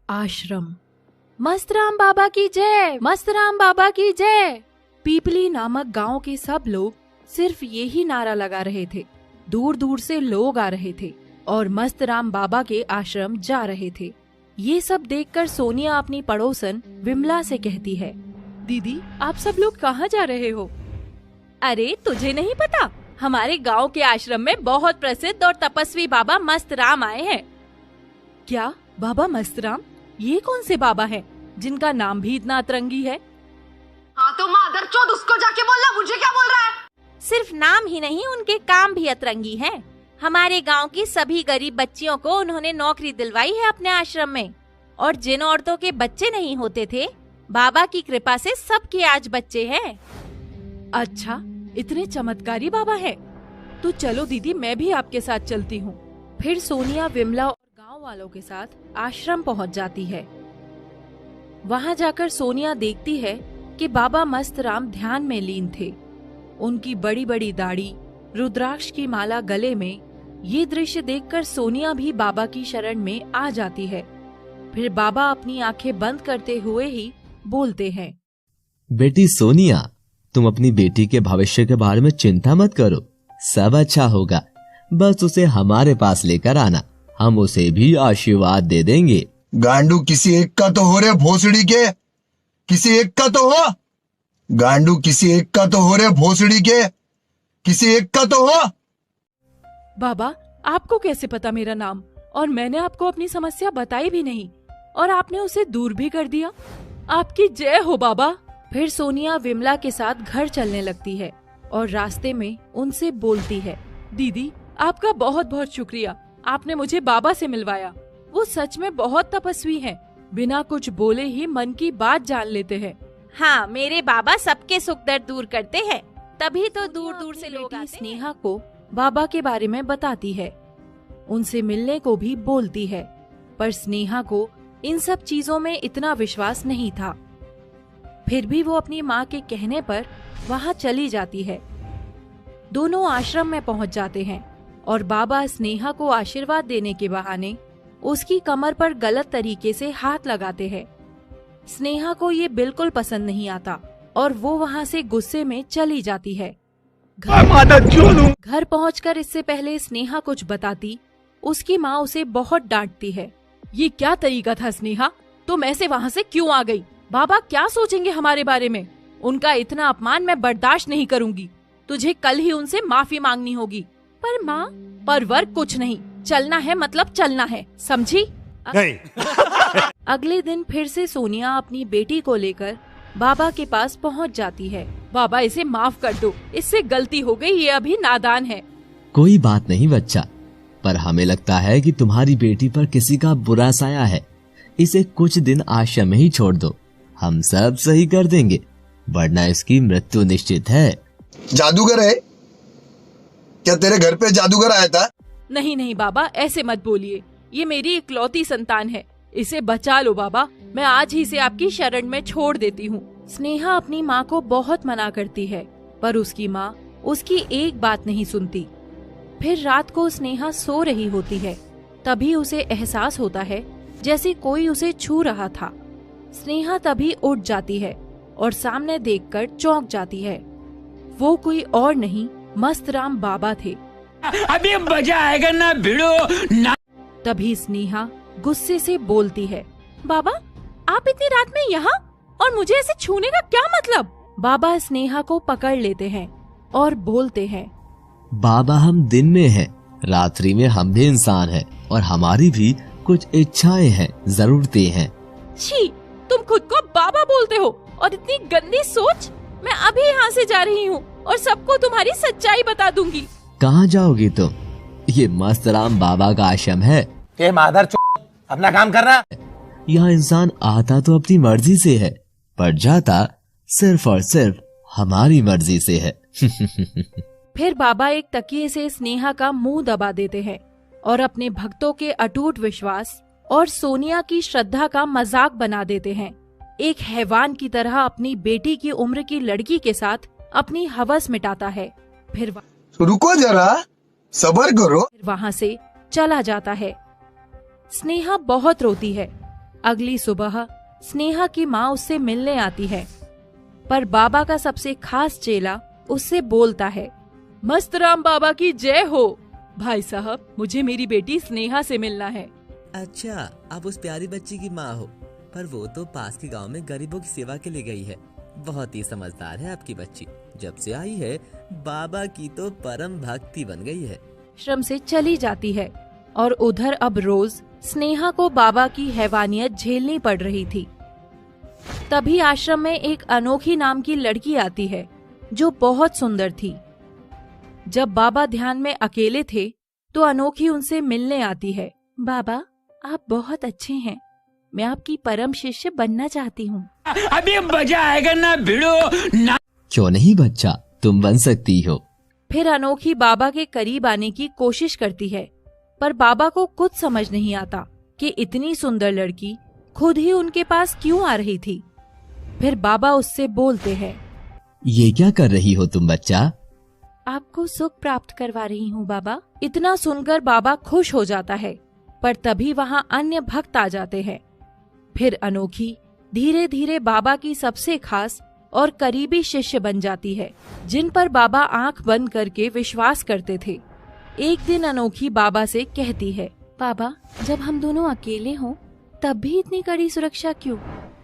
आश्रम। मस्तराम बाबा की जय, मस्तराम बाबा की जय। पीपली नामक गांव के सब लोग सिर्फ यही नारा लगा रहे थे। दूर दूर से लोग आ रहे थे और मस्तराम बाबा के आश्रम जा रहे थे। ये सब देखकर सोनिया अपनी पड़ोसन विमला से कहती है, दीदी आप सब लोग कहाँ जा रहे हो? अरे तुझे नहीं पता, हमारे गांव के आश्रम में बहुत प्रसिद्ध और तपस्वी बाबा मस्तराम आए हैं। क्या बाबा मस्तराम? ये कौन से बाबा हैं जिनका नाम भी इतना अतरंगी है? हाँ तो मादरचोद उसको जाके बोलना, मुझे क्या बोल रहा है? सिर्फ नाम ही नहीं, उनके काम भी अतरंगी हैं। हमारे गांव की सभी गरीब बच्चियों को उन्होंने नौकरी दिलवाई है अपने आश्रम में, और जिन औरतों के बच्चे नहीं होते थे, बाबा की कृपा से सबके आज बच्चे हैं। अच्छा, इतने चमत्कारी बाबा हैं। तो चलो दीदी, मैं भी आपके साथ चलती हूँ। फिर सोनिया विमला और गांव वालों के साथ आश्रम पहुँच जाती है। वहाँ जाकर सोनिया देखती है कि बाबा मस्तराम ध्यान में लीन थे। उनकी बड़ी बड़ी दाढ़ी, रुद्राक्ष की माला गले में। ये दृश्य देखकर सोनिया भी बाबा की शरण में आ जाती है। फिर बाबा अपनी आंखें बंद करते हुए ही बोलते हैं, बेटी सोनिया, तुम अपनी बेटी के भविष्य के बारे में चिंता मत करो, सब अच्छा होगा। बस उसे हमारे पास लेकर आना, हम उसे भी आशीर्वाद दे देंगे। गांडू किसी एक का तो हो रे भोसड़ी के, किसी एक का तो हो। गांडू किसी एक का तो हो रे भोसड़ी के, किसी एक का तो हो। बाबा आपको कैसे पता मेरा नाम? और मैंने आपको अपनी समस्या बताई भी नहीं और आपने उसे दूर भी कर दिया। आपकी जय हो बाबा। फिर सोनिया विमला के साथ घर चलने लगती है और रास्ते में उनसे बोलती है, दीदी आपका बहुत बहुत शुक्रिया, आपने मुझे बाबा से मिलवाया। वो सच में बहुत तपस्वी हैं, बिना कुछ बोले ही मन की बात जान लेते हैं। हाँ, मेरे बाबा सबके सुख दर्द दूर करते हैं, तभी तो दूर दूर से लोग आते हैं। स्नेहा को बाबा के बारे में बताती है, उनसे मिलने को भी बोलती है, पर स्नेहा को इन सब चीजों में इतना विश्वास नहीं था। फिर भी वो अपनी माँ के कहने पर वहाँ चली जाती है। दोनों आश्रम में पहुँच जाते हैं और बाबा स्नेहा को आशीर्वाद देने के बहाने उसकी कमर पर गलत तरीके से हाथ लगाते हैं। स्नेहा को ये बिल्कुल पसंद नहीं आता और वो वहाँ से गुस्से में चली जाती है। घर पहुँचकर इससे पहले स्नेहा कुछ बताती, उसकी माँ उसे बहुत डांटती है। ये क्या तरीका था स्नेहा, तुम ऐसे वहाँ से क्यों आ गई? बाबा क्या सोचेंगे हमारे बारे में? उनका इतना अपमान मैं बर्दाश्त नहीं करूँगी। तुझे कल ही उनसे माफी मांगनी होगी। पर माँ, पर वर्क कुछ नहीं, चलना है मतलब चलना है, समझी? अगले दिन फिर से सोनिया अपनी बेटी को लेकर बाबा के पास पहुंच जाती है। बाबा इसे माफ कर दो, इससे गलती हो गई, ये अभी नादान है। कोई बात नहीं बच्चा, पर हमें लगता है कि तुम्हारी बेटी पर किसी का बुरा साया है। इसे कुछ दिन आश्रम में ही छोड़ दो, हम सब सही कर देंगे, वरना इसकी मृत्यु निश्चित है। जादूगर है क्या? तेरे घर पे जादूगर आया था? नहीं नहीं बाबा, ऐसे मत बोलिए, ये मेरी इकलौती संतान है, इसे बचा लो बाबा, मैं आज ही से आपकी शरण में छोड़ देती हूँ। स्नेहा अपनी माँ को बहुत मना करती है, पर उसकी माँ उसकी एक बात नहीं सुनती। फिर रात को स्नेहा सो रही होती है, तभी उसे एहसास होता है जैसे कोई उसे छू रहा था। स्नेहा तभी उठ जाती है और सामने देखकर चौंक जाती है। वो कोई और नहीं, मस्तराम बाबा थे। अभी मजा आएगा ना भिड़ो ना। तभी स्नेहा गुस्से से बोलती है, बाबा आप इतनी रात में यहाँ, और मुझे ऐसे छूने का क्या मतलब? बाबा स्नेहा को पकड़ लेते हैं और बोलते हैं, बाबा हम दिन में हैं, रात्रि में हम भी इंसान हैं और हमारी भी कुछ इच्छाएं हैं, जरूरतें हैं। छी, तुम खुद को बाबा बोलते हो और इतनी गंदी सोच। मैं अभी यहाँ से जा रही हूँ और सबको तुम्हारी सच्चाई बता दूंगी। कहाँ जाओगी तुम? ये मस्तराम बाबा का आश्रम है। अपना काम करना। यहाँ इंसान आता तो अपनी मर्जी से है, पर जाता सिर्फ और सिर्फ हमारी मर्जी से है। फिर बाबा एक तकिए से स्नेहा का मुंह दबा देते हैं और अपने भक्तों के अटूट विश्वास और सोनिया की श्रद्धा का मजाक बना देते हैं। एक हैवान की तरह अपनी बेटी की उम्र की लड़की के साथ अपनी हवस मिटाता है। फिर रुको जरा, सब्र करो। वहाँ से चला जाता है। स्नेहा बहुत रोती है, अगली सुबह स्नेहा की माँ उससे मिलने आती है, पर बाबा का सबसे खास चेला उससे बोलता है, मस्तराम बाबा की जय हो। भाई साहब, मुझे मेरी बेटी स्नेहा से मिलना है। अच्छा, आप उस प्यारी बच्ची की माँ हो, पर वो तो पास के गांव में गरीबों की सेवा के लिए गई है। बहुत ही समझदार है आपकी बच्ची। जब से आई है बाबा की तो परम भक्ति बन गई है। आश्रम से चली जाती है और उधर अब रोज स्नेहा को बाबा की हैवानियत झेलनी पड़ रही थी। तभी आश्रम में एक अनोखी नाम की लड़की आती है जो बहुत सुंदर थी। जब बाबा ध्यान में अकेले थे तो अनोखी उनसे मिलने आती है। बाबा, आप बहुत अच्छे हैं, मैं आपकी परम शिष्य बनना चाहती हूँ। अभी मजा आएगा ना भिड़ो ना। क्यों नहीं बच्चा, तुम बन सकती हो। फिर अनोखी बाबा के करीब आने की कोशिश करती है, पर बाबा को कुछ समझ नहीं आता कि इतनी सुंदर लड़की खुद ही उनके पास क्यों आ रही थी। फिर बाबा उससे बोलते हैं, ये क्या कर रही हो तुम बच्चा? आपको सुख प्राप्त करवा रही हूँ बाबा। इतना सुनकर बाबा खुश हो जाता है, पर तभी वहाँ अन्य भक्त आ जाते हैं। फिर अनोखी धीरे धीरे बाबा की सबसे खास और करीबी शिष्य बन जाती है, जिन पर बाबा आंख बंद करके विश्वास करते थे। एक दिन अनोखी बाबा से कहती है, बाबा, जब हम दोनों अकेले हों तब भी इतनी कड़ी सुरक्षा क्यों?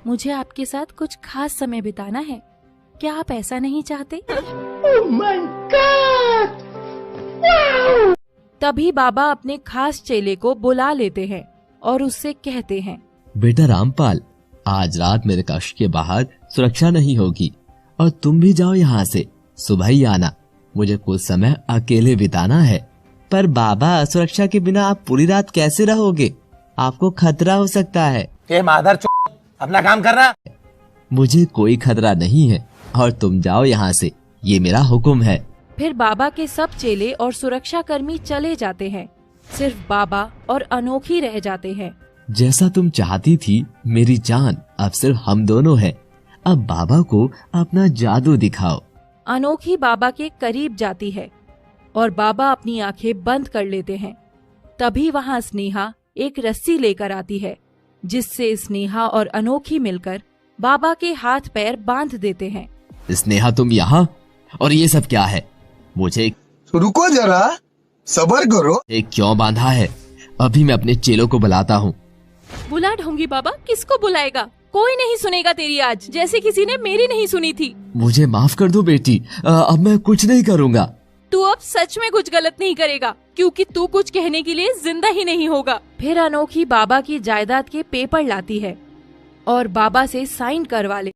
मुझे आपके साथ कुछ खास समय बिताना है, क्या आप ऐसा नहीं चाहते? तभी बाबा अपने खास चेले को बुला लेते हैं और उससे कहते हैं, बेटा रामपाल, आज रात मेरे कक्ष के बाहर सुरक्षा नहीं होगी और तुम भी जाओ यहाँ से। सुबह ही आना, मुझे कुछ समय अकेले बिताना है। पर बाबा, सुरक्षा के बिना आप पूरी रात कैसे रहोगे? आपको खतरा हो सकता है। अपना काम करना। मुझे कोई खतरा नहीं है और तुम जाओ यहाँ से, ये मेरा हुक्म है। फिर बाबा के सब चेले और सुरक्षा कर्मी चले जाते हैं, सिर्फ बाबा और अनोखी रह जाते हैं। जैसा तुम चाहती थी मेरी जान, अब सिर्फ हम दोनों हैं। अब बाबा को अपना जादू दिखाओ। अनोखी बाबा के करीब जाती है और बाबा अपनी आंखें बंद कर लेते हैं। तभी वहाँ स्नेहा एक रस्सी लेकर आती है, जिससे स्नेहा और अनोखी मिलकर बाबा के हाथ पैर बांध देते हैं। स्नेहा, तुम यहाँ? और ये सब क्या है? मुझे रुको जरा, सब्र करो। क्यों बांधा है? अभी मैं अपने चेलों को बुलाता हूँ। बुला ढूंगी बाबा, किसको बुलाएगा? कोई नहीं सुनेगा तेरी आज, जैसे किसी ने मेरी नहीं सुनी थी। मुझे माफ कर दो बेटी, अब मैं कुछ नहीं करूँगा। तू अब सच में कुछ गलत नहीं करेगा, क्योंकि तू कुछ कहने के लिए जिंदा ही नहीं होगा। फिर अनोखी बाबा की जायदाद के पेपर लाती है और बाबा से साइन करवा ले।